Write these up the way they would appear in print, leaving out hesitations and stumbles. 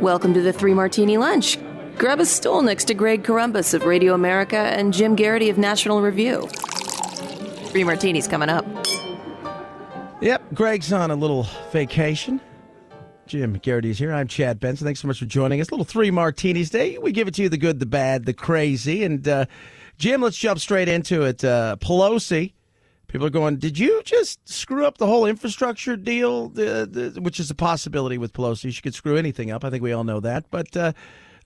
Welcome to the Three Martini Lunch. Grab a stool next to Greg Columbus of Radio America and Jim Garrity of National Review. Three Martinis coming up. Yep, Greg's on a little vacation. Jim Garrity's here. I'm Chad Benson. Thanks so much for joining us. Little Three Martinis Day. We give it to you the good, the bad, the crazy. And Jim, let's jump straight into it. Pelosi. People are going, did you just screw up the whole infrastructure deal? Which is a possibility with Pelosi. She could screw anything up. I think we all know that. But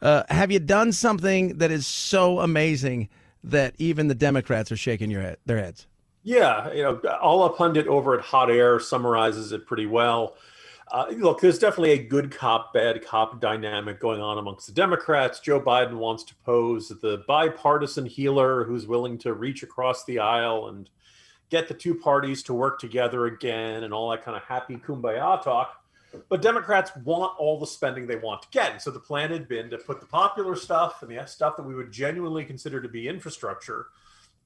have you done something that is so amazing that even the Democrats are shaking their heads? Yeah, Alla Pundit over at Hot Air summarizes it pretty well. Look, there's definitely a good cop, bad cop dynamic going on amongst the Democrats. Joe Biden wants to pose the bipartisan healer who's willing to reach across the aisle and get the two parties to work together again and all that kind of happy kumbaya talk. But Democrats want all the spending they want to get. And so the plan had been to put the popular stuff and the stuff that we would genuinely consider to be infrastructure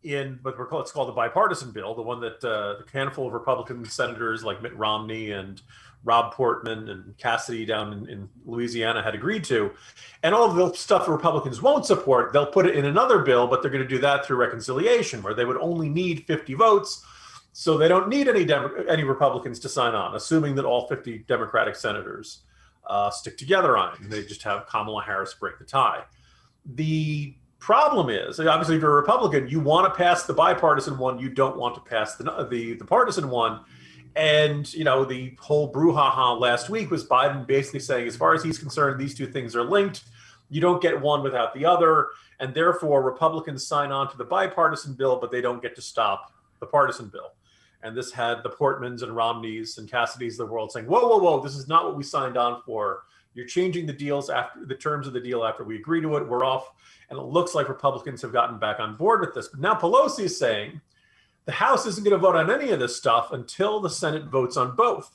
in what's called the bipartisan bill, the one that the handful of Republican senators like Mitt Romney and Rob Portman and Cassidy down in Louisiana had agreed to. And all of the stuff the Republicans won't support, they'll put it in another bill, but they're going to do that through reconciliation, where they would only need 50 votes. So they don't need any Republicans to sign on, assuming that all 50 Democratic senators stick together on it. And they just have Kamala Harris break the tie. The problem is, obviously, if you're a Republican, you want to pass the bipartisan one. You don't want to pass the partisan one. And, the whole brouhaha last week was Biden basically saying, as far as he's concerned, these two things are linked. You don't get one without the other. And therefore, Republicans sign on to the bipartisan bill, but they don't get to stop the partisan bill. And this had the Portmans and Romneys and Cassidys of the world saying, whoa, whoa, whoa, this is not what we signed on for. You're changing the deals after the terms of the deal after we agree to it. We're off. And it looks like Republicans have gotten back on board with this. But now Pelosi is saying the House isn't going to vote on any of this stuff until the Senate votes on both,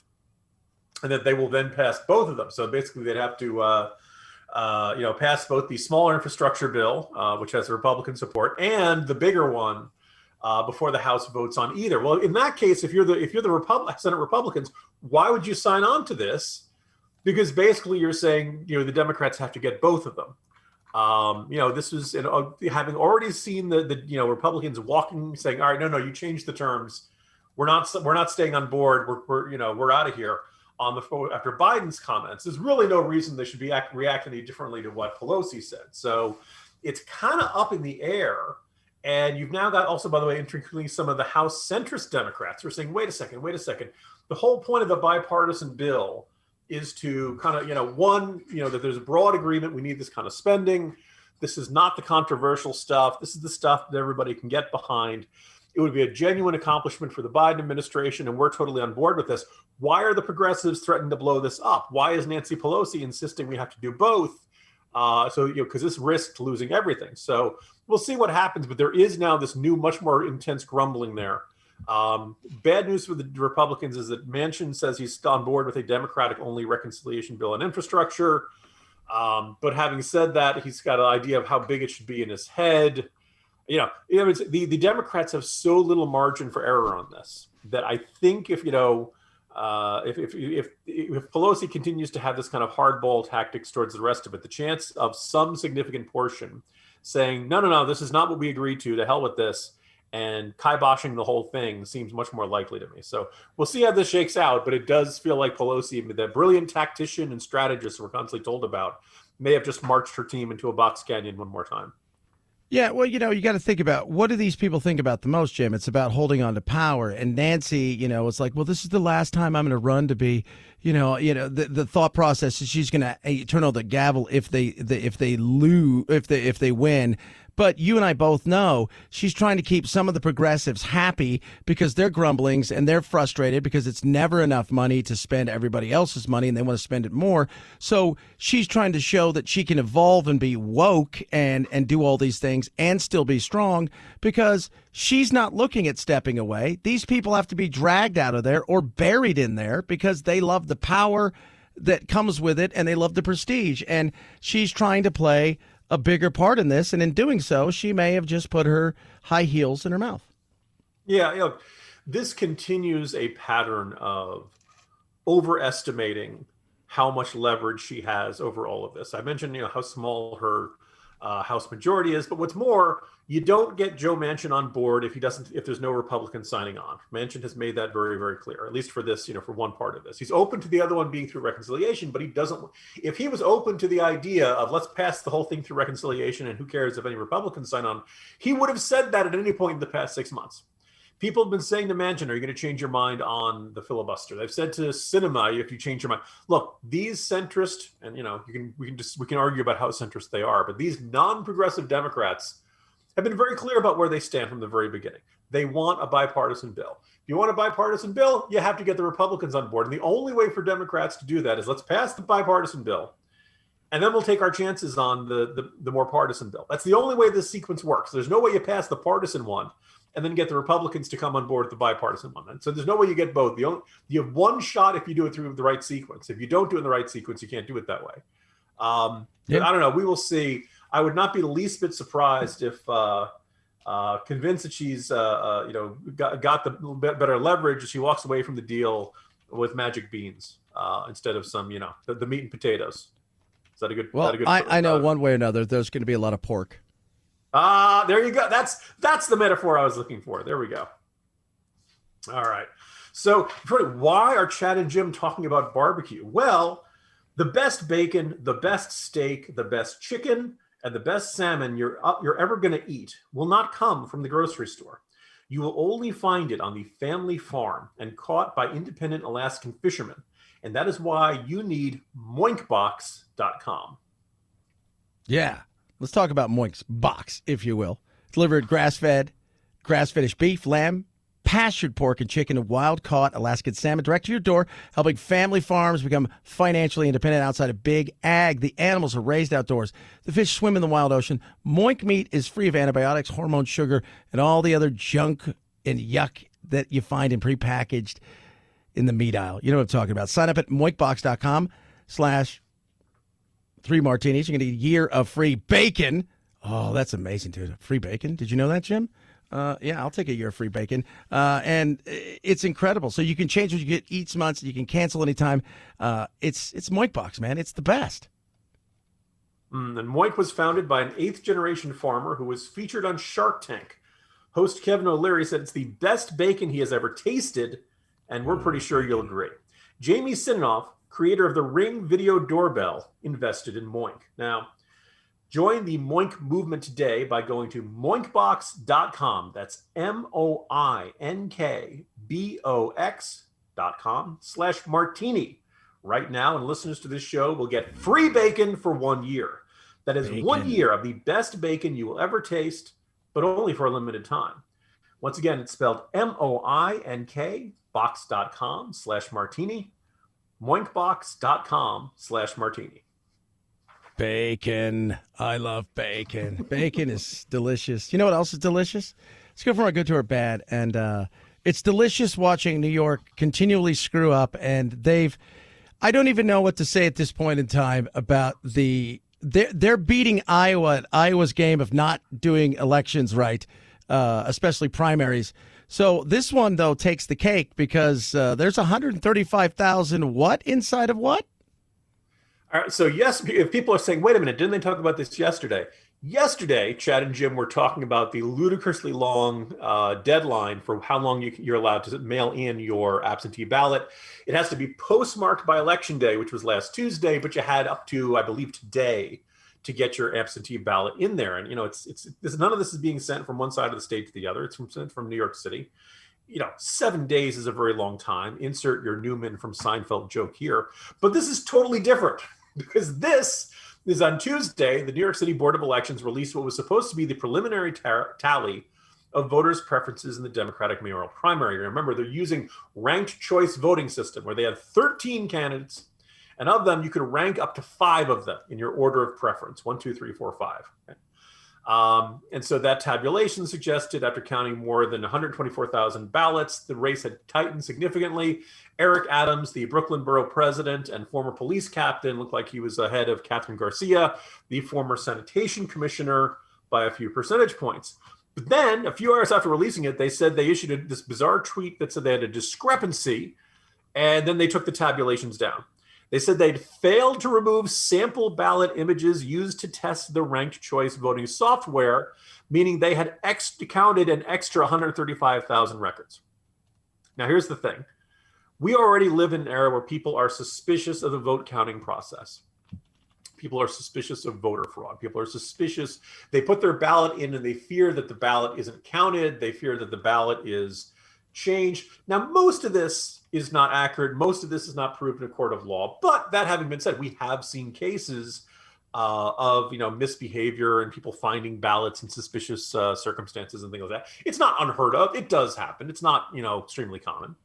and that they will then pass both of them. So basically, they'd have to, pass both the smaller infrastructure bill, which has Republican support, and the bigger one before the House votes on either. Well, in that case, if you're the Senate Republicans, why would you sign on to this? Because basically, you're saying the Democrats have to get both of them. This was having already seen the Republicans walking, saying, all right, no, you changed the terms. We're not staying on board. We're out of here after Biden's comments. There's really no reason they should be reacting any differently to what Pelosi said. So it's kind of up in the air. And you've now got also, by the way, interestingly, some of the House centrist Democrats who are saying, wait a second. The whole point of the bipartisan bill is to kind of, that there's a broad agreement. We need this kind of spending. This is not the controversial stuff. This is the stuff that everybody can get behind. It would be a genuine accomplishment for the Biden administration, and we're totally on board with this. Why are the progressives threatening to blow this up? Why is Nancy Pelosi insisting we have to do both? Because this risks losing everything. So we'll see what happens. But there is now this new, much more intense grumbling there. Bad news for the Republicans is that Manchin says he's on board with a Democratic-only reconciliation bill on infrastructure. But having said that, he's got an idea of how big it should be in his head. The Democrats have so little margin for error on this that I think if Pelosi continues to have this kind of hardball tactics towards the rest of it, the chance of some significant portion saying, no, this is not what we agreed to hell with this, and kiboshing the whole thing seems much more likely to me. So we'll see how this shakes out, but it does feel like Pelosi, the brilliant tactician and strategist we're constantly told about, may have just marched her team into a box canyon one more time. Yeah, well, you got to think about, what do these people think about the most, Jim? It's about holding on to power. And Nancy, it's like, well, this is the last time I'm going to run to be, the thought process is she's going to turn on the gavel if they win. But you and I both know she's trying to keep some of the progressives happy because they're grumblings and they're frustrated because it's never enough money to spend everybody else's money and they want to spend it more. So she's trying to show that she can evolve and be woke and do all these things and still be strong, because she's not looking at stepping away. These people have to be dragged out of there or buried in there because they love the power that comes with it and they love the prestige. And she's trying to play a bigger part in this, and in doing so, she may have just put her high heels in her mouth. Yeah, this continues a pattern of overestimating how much leverage she has over all of this. I mentioned, how small her House majority is, but what's more, you don't get Joe Manchin on board if there's no Republican signing on. Manchin has made that very, very clear, at least for this, for one part of this. He's open to the other one being through reconciliation, but he doesn't. If he was open to the idea of let's pass the whole thing through reconciliation and who cares if any Republicans sign on, he would have said that at any point in the past 6 months. People have been saying to Manchin, are you going to change your mind on the filibuster? They've said to Sinema, if you change your mind. Look, these centrist, and we can argue about how centrist they are, but these non-progressive Democrats have been very clear about where they stand from the very beginning. They want a bipartisan bill. If you want a bipartisan bill, you have to get the Republicans on board. And the only way for Democrats to do that is let's pass the bipartisan bill, and then we'll take our chances on the more partisan bill. That's the only way this sequence works. There's no way you pass the partisan one and then get the Republicans to come on board with the bipartisan one. And so there's no way you get both. You have one shot if you do it through the right sequence. If you don't do it in the right sequence, you can't do it that way. I don't know. We will see. I would not be the least bit surprised if convinced that she's got the better leverage, she walks away from the deal with magic beans instead of some the meat and potatoes. Is that a good? Well, I know one way or another there's going to be a lot of pork. There you go. That's the metaphor I was looking for. There we go. All right. So why are Chad and Jim talking about barbecue? Well, the best bacon, the best steak, the best chicken, and the best salmon you're ever going to eat will not come from the grocery store. You will only find it on the family farm and caught by independent Alaskan fishermen. And that is why you need moinkbox.com. Yeah. Let's talk about Moink's box, if you will. Delivered grass-fed, grass-finished beef, lamb, pastured pork, and chicken, and wild-caught Alaskan salmon direct to your door, helping family farms become financially independent outside of big ag. The animals are raised outdoors. The fish swim in the wild ocean. Moink meat is free of antibiotics, hormone sugar, and all the other junk and yuck that you find in prepackaged in the meat aisle. You know what I'm talking about. Sign up at moinkbox.com/3 martinis. You're going to get a year of free bacon. Oh, that's amazing, dude. Free bacon. Did you know that, Jim? Yeah, I'll take a year of free bacon. And it's incredible. So you can change what you get each month. You can cancel anytime. It's Moink Box, man. It's the best. And Moink was founded by an 8th-generation farmer who was featured on Shark Tank. Host Kevin O'Leary said it's the best bacon he has ever tasted, and we're pretty sure you'll agree. Jamie Sinanoff, creator of the Ring video doorbell, invested in Moink. Now, join the Moink movement today by going to moinkbox.com. That's moinkbox.com/martini. Right now, and listeners to this show will get free bacon for 1 year. That is bacon. 1 year of the best bacon you will ever taste, but only for a limited time. Once again, it's spelled MOINK, box.com/martini, moinkbox.com/martini. Bacon. I love bacon. Bacon is delicious. You know what else is delicious? Let's go from our good to our bad. And it's delicious watching New York continually screw up. And I don't even know what to say at this point in time about they're beating Iowa at Iowa's game of not doing elections right, especially primaries. So this one, though, takes the cake because there's 135,000 what inside of what? All right. So, yes, if people are saying, wait a minute, didn't they talk about this yesterday? Yesterday, Chad and Jim were talking about the ludicrously long deadline for how long you're allowed to mail in your absentee ballot. It has to be postmarked by Election Day, which was last Tuesday, but you had up to, I believe, today to get your absentee ballot in there. And, none of this is being sent from one side of the state to the other. It's sent from New York City. 7 days is a very long time. Insert your Newman from Seinfeld joke here. But this is totally different because this is on Tuesday. The New York City Board of Elections released what was supposed to be the preliminary tally of voters' preferences in the Democratic mayoral primary. Remember, they're using ranked choice voting system where they had 13 candidates. And of them, you could rank up to 5 of them in your order of preference, 1, 2, 3, 4, 5. Okay. And so that tabulation suggested, after counting more than 124,000 ballots, the race had tightened significantly. Eric Adams, the Brooklyn Borough president and former police captain, looked like he was ahead of Catherine Garcia, the former sanitation commissioner, by a few percentage points. But then, a few hours after releasing it, they said they issued this bizarre tweet that said they had a discrepancy, and then they took the tabulations down. They said they'd failed to remove sample ballot images used to test the ranked choice voting software, meaning they had counted an extra 135,000 records. Now, here's the thing. We already live in an era where people are suspicious of the vote counting process. People are suspicious of voter fraud. People are suspicious. They put their ballot in and they fear that the ballot isn't counted. They fear that the ballot is changed. Now, most of this is not accurate. Most of this is not proven in a court of law. But that having been said, we have seen cases of misbehavior and people finding ballots in suspicious circumstances and things like that. It's not unheard of. It does happen. It's not extremely common.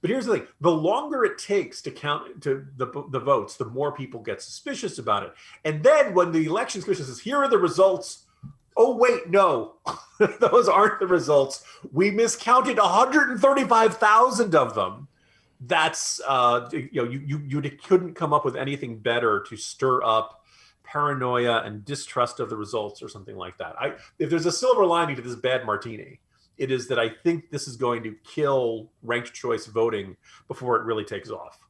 But here's the thing: the longer it takes to count to the votes, the more people get suspicious about it. And then when the election commission says, "Here are the results," oh wait, no, those aren't the results. We miscounted 135,000 of them. That's you couldn't come up with anything better to stir up paranoia and distrust of the results or something like that. If there's a silver lining to this bad martini, it is that I think this is going to kill ranked choice voting before it really takes off.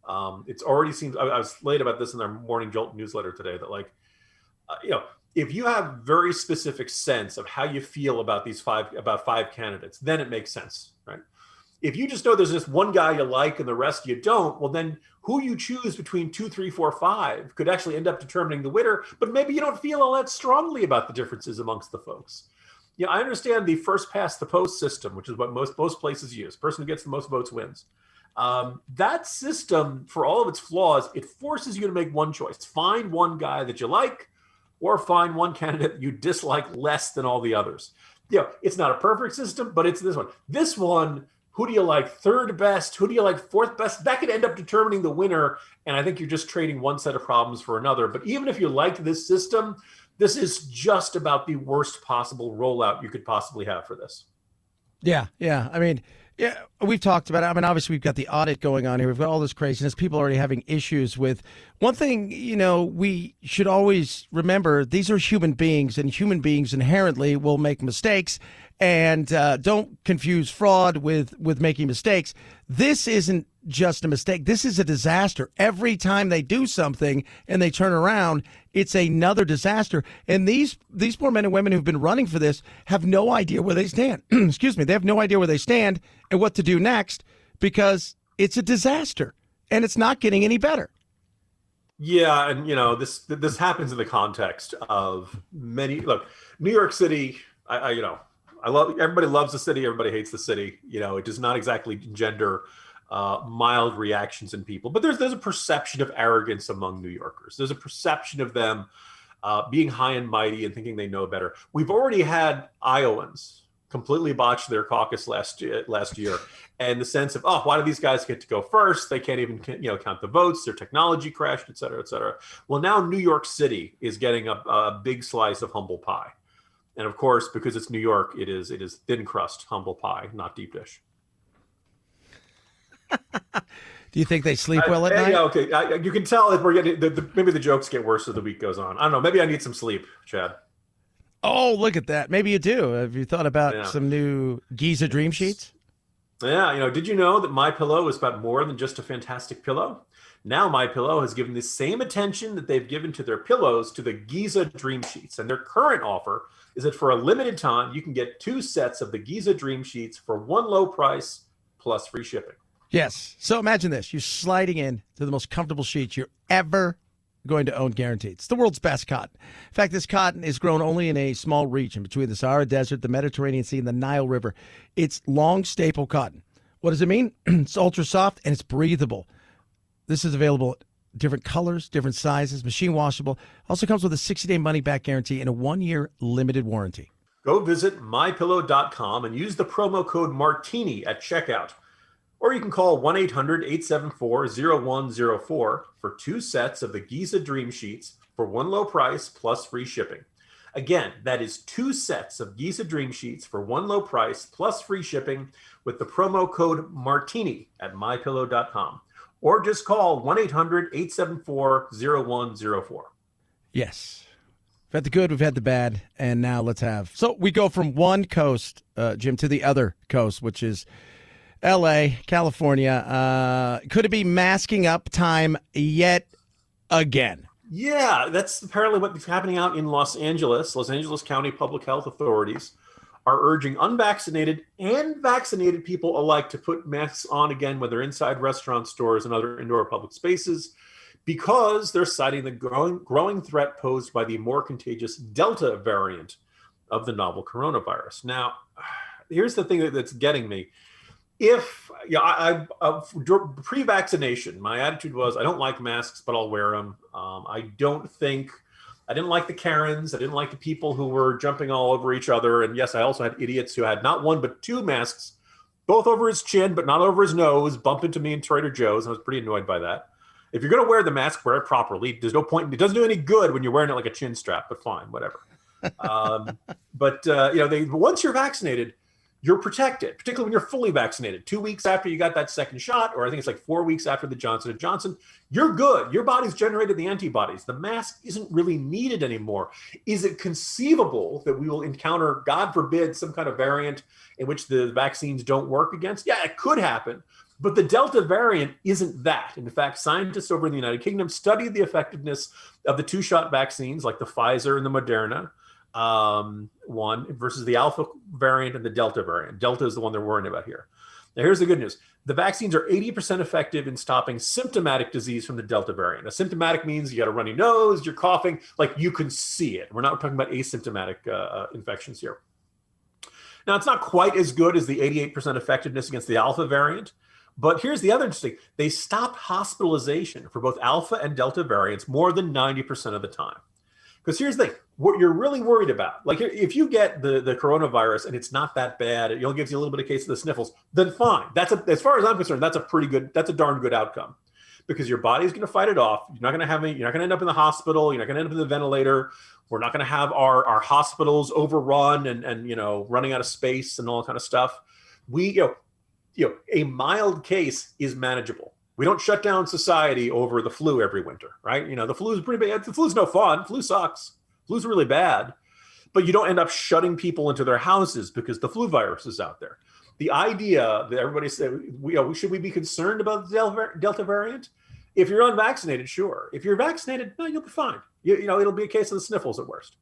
It's already seems. I was late about this in their Morning Jolt newsletter today. That if you have very specific sense of how you feel about five candidates, then it makes sense, right? If you just know there's just one guy you like and the rest you don't, well, then who you choose between 2, 3, 4, 5 could actually end up determining the winner. But maybe you don't feel all that strongly about the differences amongst the folks. Yeah, I understand the first past the post system, which is what most places use. Person who gets the most votes wins. That system, for all of its flaws, it forces you to make one choice. Find one guy that you like or find one candidate you dislike less than all the others. It's not a perfect system, but it's this one. This one, who do you like third best? Who do you like fourth best? That could end up determining the winner. And I think you're just trading one set of problems for another. But even if you like this system, this is just about the worst possible rollout you could possibly have for this. Yeah. I mean, we've talked about it. I mean, obviously, we've got the audit going on here. We've got all this craziness. People already having issues with one thing. We should always remember these are human beings, and human beings inherently will make mistakes. And don't confuse fraud with making mistakes. This isn't just a mistake. This is a disaster. Every time they do something and they turn around, it's another disaster. And these poor men and women who've been running for this have no idea where they stand. Excuse me. They have no idea where they stand and what to do next because it's a disaster and it's not getting any better. Yeah, and this happens in the context of many. Look, New York City. I love. Everybody loves the city. Everybody hates the city. It does not exactly engender mild reactions in people. But there's a perception of arrogance among New Yorkers. There's a perception of them being high and mighty and thinking they know better. We've already had Iowans completely botch their caucus last year, and the sense of, why do these guys get to go first? They can't even count the votes. Their technology crashed, et cetera, et cetera. Well, now New York City is getting a big slice of humble pie. And of course, because it's New York, it is thin crust humble pie, not deep dish. Do you think they sleep well at night? Yeah, okay. You can tell that we're getting maybe the jokes get worse as the week goes on. I don't know. Maybe I need some sleep, Chad. Oh, look at that. Maybe you do. Have you thought about some new Giza Dream Sheets? Yeah. Did you know that Mypillow is about more than just a fantastic pillow? Now Mypillow has given the same attention that they've given to their pillows to the Giza Dream Sheets. And their current offer is that for a limited time, you can get 2 sets of the Giza Dream Sheets for one low price plus free shipping. Yes. So imagine this. You're sliding in to the most comfortable sheets you're ever going to own, guaranteed. It's the world's best cotton. In fact, this cotton is grown only in a small region between the Sahara Desert, the Mediterranean Sea, and the Nile River. It's long staple cotton. What does it mean? It's ultra soft and it's breathable. This is available in different colors, different sizes, machine washable. Also comes with a 60-day money-back guarantee and a 1-year limited warranty. Go visit mypillow.com and use the promo code Martini at checkout. Or you can call 1-800-874-0104 for 2 sets of the Giza Dream Sheets for one low price plus free shipping. Again, that is 2 sets of Giza Dream Sheets for one low price plus free shipping with the promo code Martini at mypillow.com. Or just call 1-800-874-0104. Yes. We've had the good, we've had the bad, and now let's have. So we go from one coast, Jim, to the other coast, which is L.A., California. Could it be masking up time yet again. Yeah, that's apparently what's happening out in Los Angeles. Los Angeles County public health authorities are urging unvaccinated and vaccinated people alike to put masks on again when they're inside restaurant stores and other indoor public spaces, because they're citing the growing threat posed by the more contagious Delta variant of the novel coronavirus. Now, here's the thing that's getting me. If pre-vaccination, my attitude was I don't like masks, but I'll wear them. I didn't like the Karens. I didn't like the people who were jumping all over each other. And yes, I also had idiots who had not one but two masks, both over his chin, but not over his nose, bump into me in Trader Joe's. I was pretty annoyed by that. If you're going to wear the mask, wear it properly. There's no point. It doesn't do any good when you're wearing it like a chin strap, but fine, whatever. Once you're vaccinated, you're protected, particularly when you're fully vaccinated. 2 weeks after you got that second shot, or I think it's like 4 weeks after the Johnson & Johnson, you're good. Your body's generated the antibodies. The mask isn't really needed anymore. Is it conceivable that we will encounter, God forbid, some kind of variant in which the vaccines don't work against? Yeah, it could happen. But the Delta variant isn't that. In fact, scientists over in the United Kingdom studied the effectiveness of the two-shot vaccines like the Pfizer and the Moderna one versus the Alpha variant and the Delta variant. Delta is the one they're worrying about here. Now, here's the good news. The vaccines are 80% effective in stopping symptomatic disease from the Delta variant. Now, symptomatic means you got a runny nose, you're coughing, like you can see it. We're not talking about asymptomatic infections here. Now, it's not quite as good as the 88% effectiveness against the Alpha variant. But here's the other interesting. They stopped hospitalization for both Alpha and Delta variants more than 90% of the time. Because here's the thing, what you're really worried about, like if you get the coronavirus and it's not that bad, it only gives you a little bit of case of the sniffles, then fine. As far as I'm concerned, that's a darn good outcome, because your body's going to fight it off. You're not going to end up in the hospital. You're not going to end up in the ventilator. We're not going to have our hospitals overrun and running out of space and all that kind of stuff. A mild case is manageable. We don't shut down society over the flu every winter, right? The flu is pretty bad. The flu's no fun. Flu sucks. Flu's really bad. But you don't end up shutting people into their houses because the flu virus is out there. The idea that everybody said, should we be concerned about the Delta variant? If you're unvaccinated, sure. If you're vaccinated, no, you'll be fine. It'll be a case of the sniffles at worst.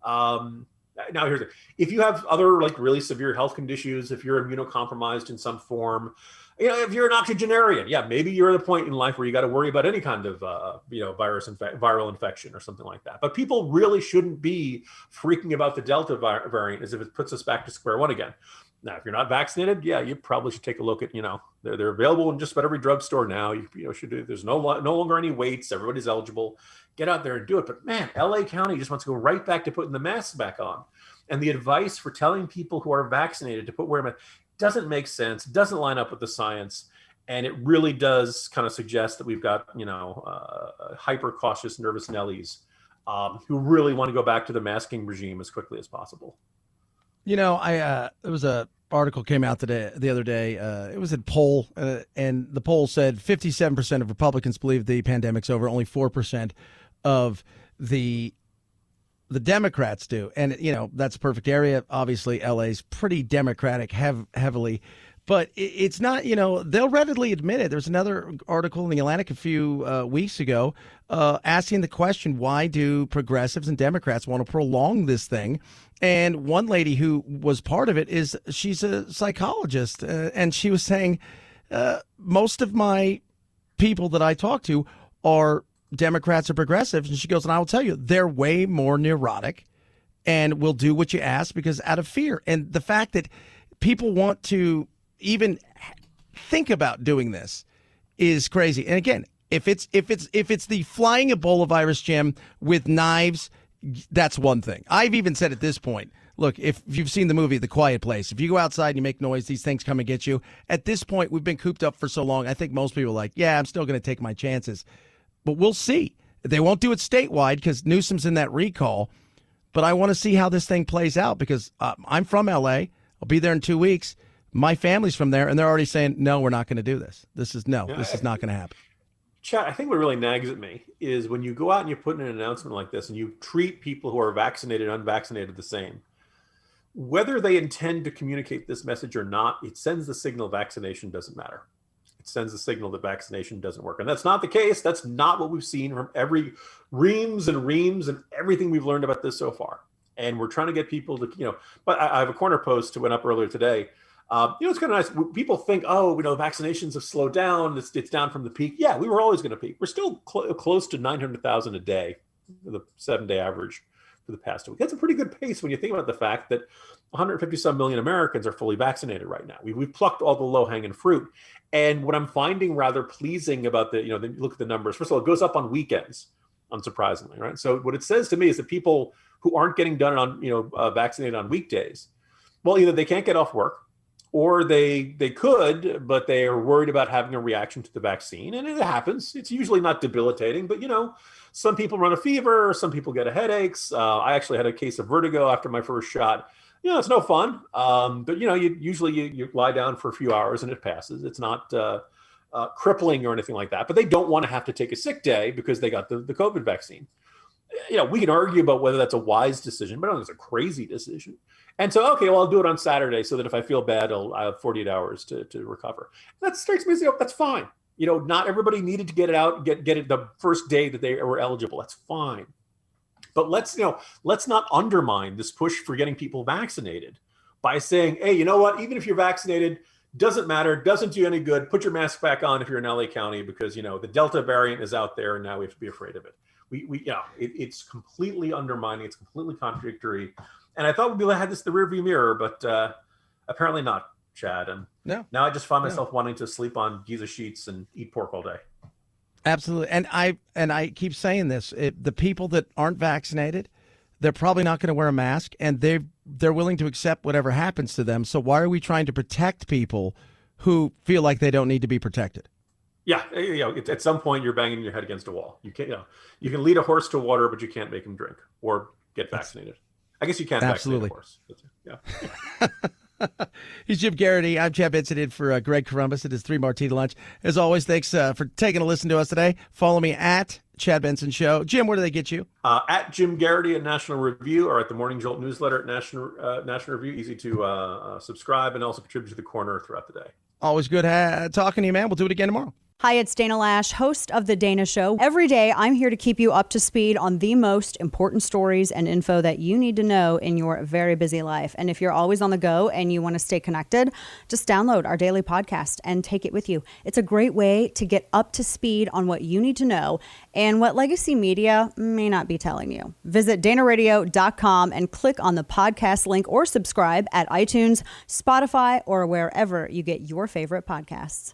Now, here's it. If you have other really severe health conditions, if you're immunocompromised in some form, if you're an octogenarian, yeah, maybe you're at a point in life where you got to worry about any kind of, viral infection or something like that. But people really shouldn't be freaking about the Delta variant as if it puts us back to square one again. Now, if you're not vaccinated, yeah, you probably should take a look at, they're available in just about every drugstore now. You should do. There's no longer any waits. Everybody's eligible. Get out there and do it. But man, LA County just wants to go right back to putting the masks back on. And the advice for telling people who are vaccinated to wear masks doesn't make sense, doesn't line up with the science. And it really does kind of suggest that we've got, hyper cautious, nervous Nellies who really want to go back to the masking regime as quickly as possible. There was a article came out the other day. It was a poll, and the poll said 57% of Republicans believe the pandemic's over. Only 4% of the Democrats do. And, that's a perfect area. Obviously, LA's pretty Democratic heavily. But it's not, they'll readily admit it. There's another article in The Atlantic a few weeks ago asking the question, why do progressives and Democrats want to prolong this thing? And one lady who was part of it she's a psychologist. And she was saying, most of my people that I talk to are Democrats or progressives. And she goes, and I will tell you, they're way more neurotic and will do what you ask because out of fear. And the fact that people want to even think about doing this is crazy. And again, if it's the flying Ebola virus, Jim, with knives, that's one thing. I've even said at this point, look, if you've seen the movie The Quiet Place, if you go outside and you make noise, these things come and get you. At this point, we've been cooped up for so long. I think most people are like, yeah, I'm still going to take my chances. But we'll see. They won't do it statewide because Newsom's in that recall. But I want to see how this thing plays out because I'm from L.A. I'll be there in 2 weeks. My family's from there, and they're already saying, no, we're not going to do this. This is not going to happen. Chad, I think what really nags at me is when you go out and you put in an announcement like this and you treat people who are vaccinated and unvaccinated the same, whether they intend to communicate this message or not, it sends the signal vaccination doesn't matter. It sends a signal that vaccination doesn't work. And that's not the case. That's not what we've seen from every reams and everything we've learned about this so far. And we're trying to get people to, but I have a corner post that went up earlier today. It's kind of nice. People think, vaccinations have slowed down. It's down from the peak. Yeah, we were always going to peak. We're still close to 900,000 a day, the 7-day average for the past week. That's a pretty good pace when you think about the fact that 150-some million Americans are fully vaccinated right now. We've plucked all the low-hanging fruit. And what I'm finding rather pleasing about look at the numbers. First of all, it goes up on weekends, unsurprisingly, right? So what it says to me is that people who aren't getting done on, vaccinated on weekdays, well, either they can't get off work, or they could, but they are worried about having a reaction to the vaccine. And it happens. It's usually not debilitating, but, some people run a fever, some people get headaches. I actually had a case of vertigo after my first shot. It's no fun. But, you lie down for a few hours and it passes. It's not crippling or anything like that. But they don't want to have to take a sick day because they got the COVID vaccine. We can argue about whether that's a wise decision, but I don't think it's a crazy decision. And so, okay, well, I'll do it on Saturday so that if I feel bad, I have 48 hours to recover. That strikes me as, that's fine. Not everybody needed to get it out, get it the first day that they were eligible. That's fine. But let's not undermine this push for getting people vaccinated by saying, hey, you know what? Even if you're vaccinated, doesn't matter, doesn't do any good. Put your mask back on if you're in LA County because, the Delta variant is out there and now we have to be afraid of it. It's completely undermining. It's completely contradictory. And I thought we had this in the rearview mirror, but apparently not, Chad. And now I just find myself wanting to sleep on Giza sheets and eat pork all day. Absolutely. And I keep saying this, the people that aren't vaccinated, they're probably not going to wear a mask, and they're willing to accept whatever happens to them. So why are we trying to protect people who feel like they don't need to be protected? Yeah, at some point you're banging your head against a wall. You can't, you can lead a horse to water, but you can't make him drink or get vaccinated. I guess you can't vaccinate a horse. Yeah. He's Jim Garrity. I'm Chad Benson in for Greg Columbus. It is 3 Martini Lunch. As always, thanks for taking a listen to us today. Follow me at Chad Benson Show. Jim, where do they get you? At Jim Garrity at National Review, or at the Morning Jolt newsletter at National Review. Easy to subscribe and also contribute to the corner throughout the day. Always good talking to you, man. We'll do it again tomorrow. Hi, it's Dana Lash, host of The Dana Show. Every day, I'm here to keep you up to speed on the most important stories and info that you need to know in your very busy life. And if you're always on the go and you want to stay connected, just download our daily podcast and take it with you. It's a great way to get up to speed on what you need to know and what legacy media may not be telling you. Visit danaradio.com and click on the podcast link or subscribe at iTunes, Spotify, or wherever you get your favorite podcasts.